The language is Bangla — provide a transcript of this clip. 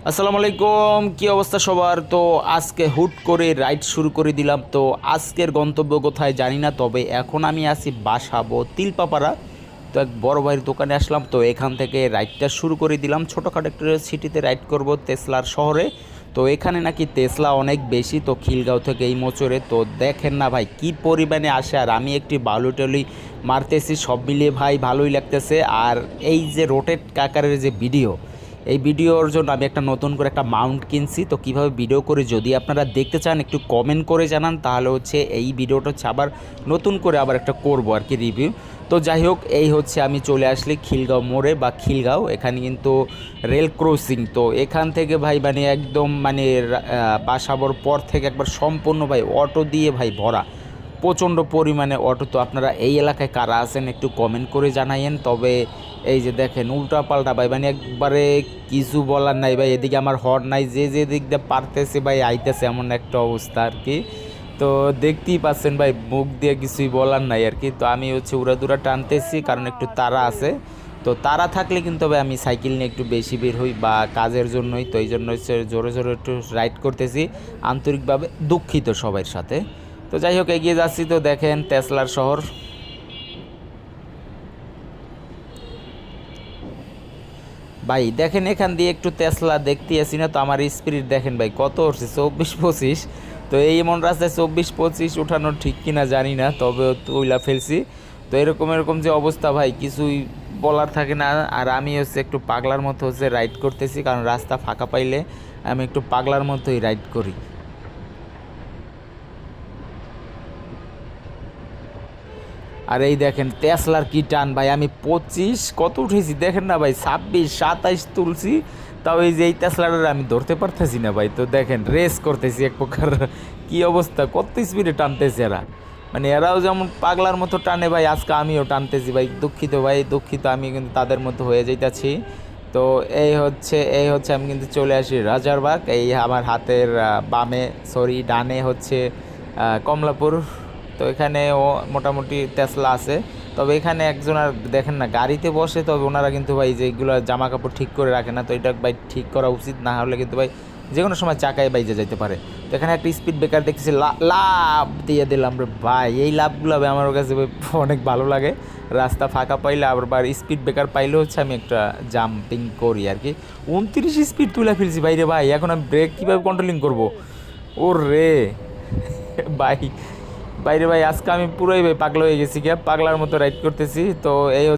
আসসালামু আলাইকুম, কি অবস্থা সবার? তো আজকে হুট করে রাইড শুরু করে দিলাম। তো আজকের গন্তব্য কোথায় জানি না, তবে এখন আমি আছি বাসাবো তিলপাপাড়া। তো এক বড় ভাইয়ের দোকানে আসলাম, তো এখান থেকে রাইডটা শুরু করে দিলাম। ছোটোখাটো একটা সিটিতে রাইড করব তেসলার শহরে। তো এখানে নাকি তেসলা অনেক বেশি, তো খিলগাঁও থেকে এই মোচরে তো দেখেন না ভাই কি পরিমাণে আসে। আর আমি একটি বালুটলি মারতেছি, সব মিলিয়ে ভাই ভালোই লাগতেছে। আর এই যে রোটেট কাকারের যে ভিডিও, এই ভিডিওর জন্য আমি একটা নতুন করে একটা মাউন্ট কিনছি। তো কিভাবে ভিডিও করে যদি আপনারা দেখতে চান একটু কমেন্ট করে জানান, তাহলে হচ্ছে এই ভিডিওটা হচ্ছে আবার নতুন করে আবার একটা করব আর কি রিভিউ। তো যাই হোক, এই হচ্ছে আমি চলে আসলি খিলগাঁও মোড়ে বা খিলগাঁও, এখানে কিন্তু রেল ক্রসিং। তো এখান থেকে ভাই মানে একদম মানে বাসাবর পর থেকে একবার সম্পূর্ণ ভাই অটো দিয়ে ভাই ভরা, প্রচণ্ড পরিমাণে অটো। তো আপনারা এই এলাকায় কারা আছেন একটু কমেন্ট করে জানাইয়েন। তবে এই যে দেখেন উল্টা পাল্টা ভাই, মানে একবারে কিছু বলার নাই ভাই। এদিকে আমার হর্ন নাই, যে যে দিক দিয়ে পারতেছে ভাই আইতেছে, এমন একটা অবস্থা আর কি। তো দেখতেই পাচ্ছেন ভাই, মুখ দিয়ে কিছুই বলার নাই আর কি। তো আমি হচ্ছে উড়াদুরা টানতেছি, কারণ একটু তাড়া আছে। তো তাড়া থাকলে কিন্তু ভাই আমি সাইকেল নিয়ে একটু বেশি বের হই বা কাজের জন্যই। তো এই জন্য হচ্ছে জোরে জোরে একটু রাইড করতেছি। আন্তরিকভাবে দুঃখিত সবার সাথে। তো যাই হোক, এগিয়ে যাচ্ছি। তো দেখেন তেসলার শহর ভাই, দেখেন এখান দিয়ে একটু তেসলা দেখতে আসি না। তো আমার স্পিরিট দেখেন ভাই কত উঠছে, 24-25। তো এই এমন রাস্তায় 24-25 উঠানো ঠিক কিনা জানি না, তবে তুইলা ফেলছি। তো এরকম এরকম যে অবস্থা ভাই, কিছুই বলার থাকে না। আর আমি হচ্ছে একটু পাগলার মতো হচ্ছে রাইড করতেছি, কারণ রাস্তা ফাঁকা পাইলে আমি একটু পাগলার মতোই রাইড করি। আর এই দেখেন তেসলার কি টান ভাই, আমি 25 কত উঠেছি দেখেন না ভাই, 26-27 তুলছি। তাও এই যে এই তেসলাটা আমি ধরতে পারতেছি না ভাই। তো দেখেন রেস করতেছি এক প্রকার। কি অবস্থা, কত স্পিডে টানতেছে এরা, মানে এরাও যেমন পাগলার মতো টানে ভাই, আজকে আমিও টানতেছি ভাই। দুঃখিত ভাই, দুঃখিত, আমি কিন্তু তাদের মতো হয়ে যাইতাছি। তো এই হচ্ছে আমি কিন্তু চলে আসি রাজারবাগ। এই আমার হাতের বামে, সরি ডানে হচ্ছে কমলাপুর। তো এখানেও মোটামুটি তেসলা আছে। তবে এখানে একজন আর দেখেন না গাড়িতে বসে, তবে ওনারা কিন্তু ভাই যেগুলো জামা কাপড় ঠিক করে রাখে না। তো এটা ভাই ঠিক করা উচিত, না হলে কিন্তু ভাই যে কোনো সময় চাকায় বাইজে যেতে পারে। তো এখানে একটা স্পিড ব্রেকার দেখতেছি, লাভ দিয়ে দিলাম রে ভাই। এই লাভগুলো ভাই আমার কাছে ভাই অনেক ভালো লাগে। রাস্তা ফাঁকা পাইলে আবার স্পিড ব্রেকার পাইলে হচ্ছে আমি একটা জাম্পিং করি আর কি। 29 স্পিড তুলে ফেলছি ভাই রে ভাই, এখন আমি ব্রেক কীভাবে কন্ট্রোলিং করবো? ও রে ভাই, বাইরে ভাই আজকে আমি পুরোই ভাই পাগলা হয়ে গেছি, গিয়া পাগলার মতো রাইড করতেছি। তো এই